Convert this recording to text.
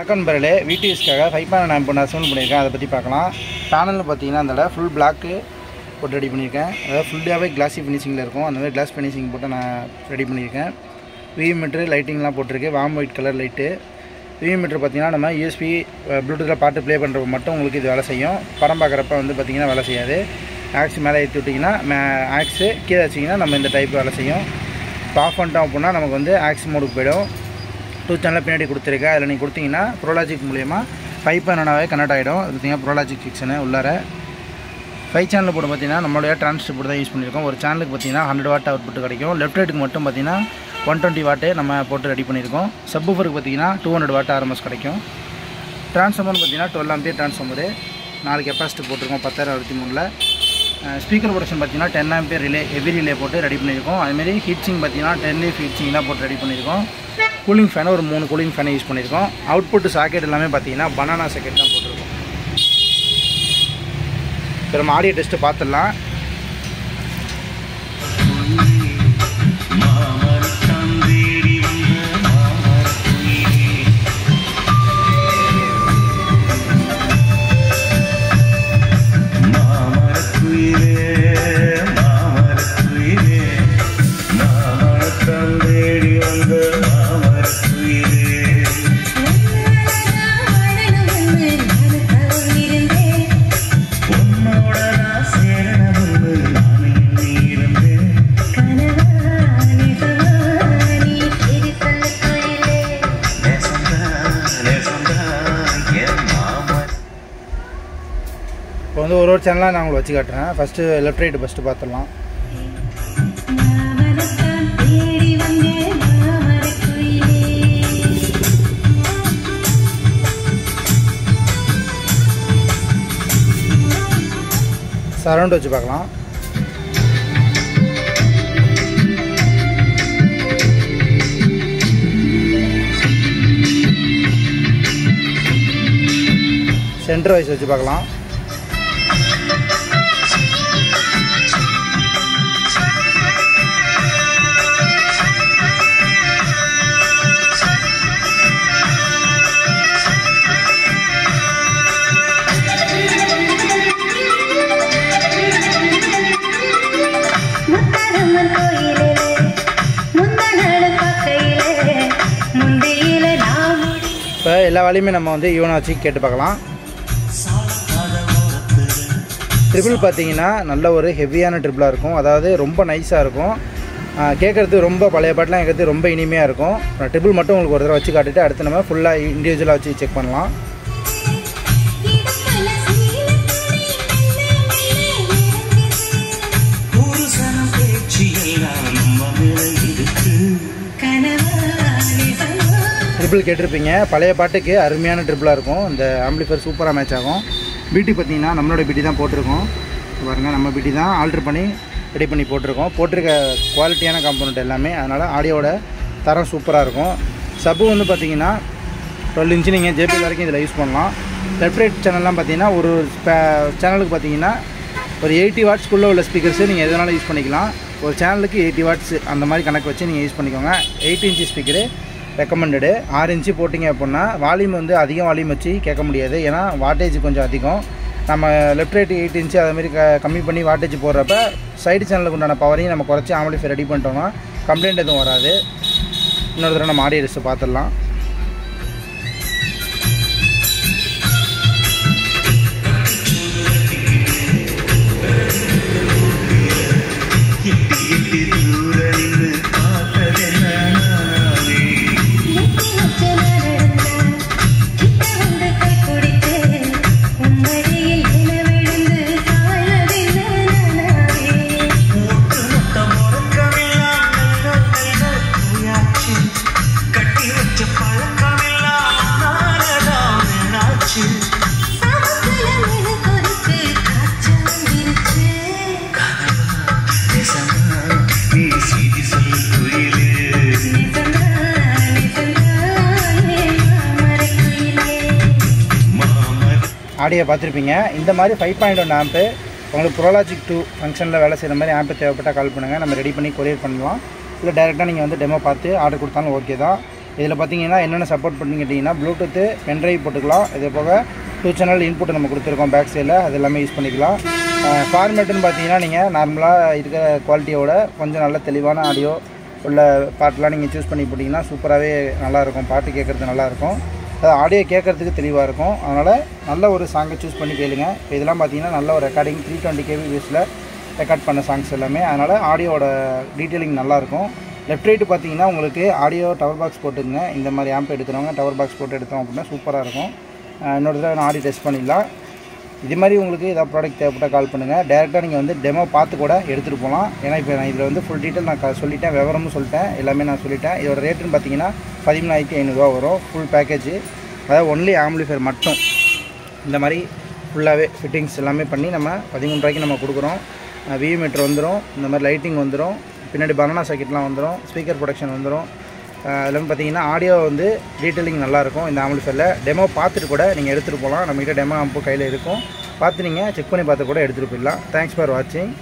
வணக்கம் நண்பர்களே, VTSக்காக 5.9 ஆம்ப் நான் அசெம்பிள் பண்ணியிருக்கேன். அதை பற்றி பார்க்கலாம். பேனலில் பார்த்தீங்கன்னா அந்த ஃபுல் பிளாக்கு போட்டு ரெடி பண்ணியிருக்கேன். அதாவது ஃபுல்லாகவே கிளாஸி ஃபினிஷிங்கில் இருக்கும். அந்த மாதிரி கிளாஸ் ஃபினிஷிங் போட்டு நான் ரெடி பண்ணியிருக்கேன். விவி மீட்ரு லைட்டிங்லாம் போட்டிருக்கு. Warm white colour light. விவி மீட்ரு பார்த்தீங்கன்னா நம்ம USB ப்ளூடூத்தில் பாட்டு ப்ளே பண்ணுறப்ப மட்டும் உங்களுக்கு இது வேலை செய்யும். படம் பார்க்குறப்ப வந்து பார்த்திங்கன்னா வேலை செய்யாது. ஆக்ஸ் மேலே ஏற்றி விட்டிங்கன்னா ஆக்ஸு கீழே வச்சிங்கன்னா நம்ம இந்த டைப் வேலை செய்யும். இப்போ ஆஃப் பண்ணிட்டோம் அப்படின்னா நமக்கு வந்து ஆக்ஸ் மோடுக்கு போய்டும். 2 சேனலில் பின்னாடி கொடுத்துருக்கேன். அதில் நீங்கள் கொடுத்தீங்கன்னா ப்ரோலாஜிக் மூலிமா 5.9 கனெக்ட் ஆகிடும். அது பார்த்திங்கன்னா ப்ரோலாஜிக் ஃபிக்ஷனு உள்ளார 5 சேனலில் போட்டு பார்த்தீங்கன்னா நம்மளுடைய டிரான்ஸ்டியூபர் தான் யூஸ் பண்ணியிருக்கோம். ஒரு சேனலுக்கு பார்த்தீங்கன்னா 100 வாட் அவுட்புட் கிடைக்கும். லெஃப்ட் ரைட்டுக்கு மட்டும் பார்த்தீங்கன்னா 120 வாட்டு நம்ம போட்டு ரெடி பண்ணியிருக்கோம். சப்வூஃபருக்கு பார்த்தீங்கன்னா 200 வாட் RMS கிடைக்கும். ட்ரான்ஸ்ஃபார்மர்னு பார்த்தீங்கன்னா 12 ஆம்பியர் ட்ரான்ஸ்ஃபார்மரு. 4 கெப்பாசிட்டி போட்டிருக்கோம் 10,023. ஸ்பீக்கர் ப்ரொடக்ஷன் பார்த்தீங்கன்னா 10 ஆம்பியர் ரிலே ஹெவி ரிலே போட்டு ரெடி பண்ணியிருக்கோம். அதுமாரி ஹீட்சிங் பார்த்தீங்கன்னா 10 லீஃப் ஹீட்சிங் தான் போட்டு ரெடி பண்ணியிருக்கோம். கூலிங் ஃபேனு ஒரு 3 கூலிங் ஃபேனை யூஸ் பண்ணியிருக்கோம். அவுட்புட் சாக்கெட் எல்லாமே பார்த்தீங்கன்னா பனானா சாக்கெட் தான் போட்டிருக்கோம். இப்போ நம்ம ஆடியோ டெஸ்ட்டு பார்த்துடலாம். இப்போ வந்து ஒரு சேனலாக நான் உங்களுக்கு வச்சு காட்டுறேன். ஃபஸ்ட்டு லெஃப்ட் ரைட்டு ஃபஸ்ட்டு பார்த்துடலாம். சரௌண்ட் வச்சு பார்க்கலாம். சென்டர் வைஸ் வச்சு பார்க்கலாம். இப்போ எல்லா வேலையுமே நம்ம வந்து ஈவனாக வச்சு கேட்டு பார்க்கலாம். ட்ரிபிள் பார்த்தீங்கன்னா நல்ல ஒரு ஹெவியான ட்ரிபிளாக இருக்கும். அதாவது ரொம்ப நைஸாக இருக்கும். கேட்குறது ரொம்ப பழைய பாட்டெலாம் கேட்குறது ரொம்ப இனிமையாக இருக்கும். ட்ரிபிள் மட்டும் உங்களுக்கு ஒரு தடவை வச்சு காட்டிட்டு அடுத்து நம்ம ஃபுல்லாக இண்டிவிஜுவலாக வச்சு செக் பண்ணலாம். ட்ரிபிள் கேட்டிருப்பீங்க. பழைய பாட்டுக்கு அருமையான ட்ரிபிளாக இருக்கும். இந்த ஆம்பிளிஃபையர் சூப்பராக மேட்ச் ஆகும். பிடி பார்த்தீங்கன்னா நம்மளோட பிடி தான் போட்டிருக்கோம். பாருங்கள், நம்ம பிடி தான் ஆல்ட்ரு பண்ணி ரெடி பண்ணி போட்டிருக்கோம். போட்டிருக்க குவாலிட்டியான காம்போனண்ட் எல்லாமே. அதனால் ஆடியோட தரம் சூப்பராக இருக்கும். சப்பு வந்து பார்த்தீங்கன்னா 12 இன்ச்சு நீங்கள் JBL வரைக்கும் இதில் யூஸ் பண்ணலாம். லெஃப்ட் ரைட் சேனல்லாம் பார்த்தீங்கன்னா ஒரு சேனலுக்கு பார்த்தீங்கன்னா ஒரு 80 வாட்ஸ்க்குள்ளே உள்ள ஸ்பீக்கர்ஸு நீங்கள் எதனாலும் யூஸ் பண்ணிக்கலாம். ஒரு சேனலுக்கு 80 வாட்ஸ் அந்த மாதிரி கணக்கு வச்சு நீங்கள் யூஸ் பண்ணிக்கோங்க. 8 இன்ச்சு ஸ்பீக்கரு ரெக்கமெண்டடு. 6 இன்ச்சு போட்டிங்க அப்படின்னா வால்யூம் வந்து அதிகம் வால்யூம் வச்சு கேட்க முடியாது. ஏன்னா வாட்டேஜ் கொஞ்சம் அதிகம். நம்ம லெஃப்ட் ரைட்டு 8 இன்ச்சு அதுமாரி கம்மி பண்ணி வாட்டேஜ் போடுறப்ப சைடு சேனலுக்கு உண்டான பவரையும் நம்ம குறைச்சி ஆம்பிளிஃபையர் ரெடி பண்ணிட்டோம்னா கம்ப்ளைண்ட் எதுவும் வராது. இன்னொரு தடவை நம்ம ஆடியோ டெஸ்ட்டு பார்த்துடலாம். ஆடியோ பார்த்துருப்பீங்க. இந்த மாதிரி 5.1 ஆம்பு உங்களுக்கு ப்ரோலாஜிக் 2 ஃபங்க்ஷனில் வேலை செய்கிற மாதிரி ஆம்பு தேவைப்பட்டால் கால் பண்ணுங்கள். நம்ம ரெடி பண்ணி கொரியர் பண்ணலாம். இல்லை டேரெக்டாக நீங்கள் வந்து டெமோ பார்த்து ஆர்டர் கொடுத்தாலும் ஓகே தான். இதில் பார்த்தீங்கன்னா என்னென்ன சப்போர்ட் பண்ணி கேட்டிங்கன்னா ப்ளூடூத்து பென்ட்ரைவ் போட்டுக்கலாம். இதே போக 2 சேனல் இன்புட் நம்ம கொடுத்துருக்கோம் பேக் சைடில், அது எல்லாமே யூஸ் பண்ணிக்கலாம். ஃபார்மேட்டுன்னு பார்த்தீங்கன்னா நீங்கள் நார்மலாக இருக்கிற குவாலிட்டியோட கொஞ்சம் நல்ல தெளிவான ஆடியோ உள்ள பாட்டெலாம் நீங்கள் சூஸ் பண்ணி போட்டிங்கன்னா சூப்பராகவே நல்லாயிருக்கும். பாட்டு கேட்குறது நல்லாயிருக்கும், அது ஆடியோ கேட்குறதுக்கு தெளிவாக இருக்கும். அதனால் நல்ல ஒரு சாங்கை சூஸ் பண்ணி கேளுங்க. இப்போ இதெல்லாம் பார்த்தீங்கன்னா நல்ல ஒரு ரெக்கார்டிங் 320 kbps ரெக்கார்ட் பண்ண சாங்ஸ் எல்லாமே. அதனால் ஆடியோட டீட்டெயிலிங் நல்லாயிருக்கும். லெஃப்ட் ரைட்டு பார்த்தீங்கன்னா உங்களுக்கு ஆடியோ டவர் பாக்ஸ் போட்டுங்க. இந்த மாதிரி ஆம்ப் எடுக்கிறவங்க டவர் பாக்ஸ் போட்டு எடுத்தோம் அப்படின்னா சூப்பராக இருக்கும். இன்னொரு தடவை நான் ஆடியோ டெஸ்ட் பண்ணிடலாம். இது மாதிரி உங்களுக்கு ஏதாவது ப்ராடக்ட் தேவைப்பட்டால் கால் பண்ணுங்கள். டேரெக்டாக நீங்கள் வந்து டெமோ பார்த்து கூட எடுத்துகிட்டு போகலாம். ஏன்னா இப்போ நான் இதில் வந்து ஃபுல் டீட்டெயில் நான் சொல்லிட்டேன், விவரமும் சொல்லிட்டேன், எல்லாமே நான் சொல்லிட்டேன். இதோட ரேட்டுன்னு பார்த்தீங்கன்னா 13,500 வரும் ஃபுல் பேக்கேஜ். அதாவது ஒன்லி ஆம்பிளிஃபையர் மட்டும் இந்த மாதிரி ஃபுல்லாகவே ஃபிட்டிங்ஸ் எல்லாமே பண்ணி நம்ம 13 ரூபாய்க்கு நம்ம கொடுக்குறோம். வியூ மீட்டர் வந்துடும், இந்த மாதிரி லைட்டிங் வந்துடும், பின்னாடி பனானா சாக்கெட்லாம் வந்துடும், ஸ்பீக்கர் ப்ரொடக்ஷன் வந்துடும். எல்லாமே பார்த்தீங்கன்னா ஆடியோ வந்து டீட்டெயிலிங் நல்லாயிருக்கும். இந்த ஆம்பிளிஃபையரில் டெமோ பார்த்துட்டு கூட நீங்கள் எடுத்துகிட்டு போகலாம். நம்மகிட்ட டெமோ ஆம்பு கையில் இருக்கும், பார்த்து நீங்கள் செக் பண்ணி பார்த்து கூட எடுத்துகிட்டு போயிடலாம். தேங்க்ஸ் ஃபார் வாட்சிங்.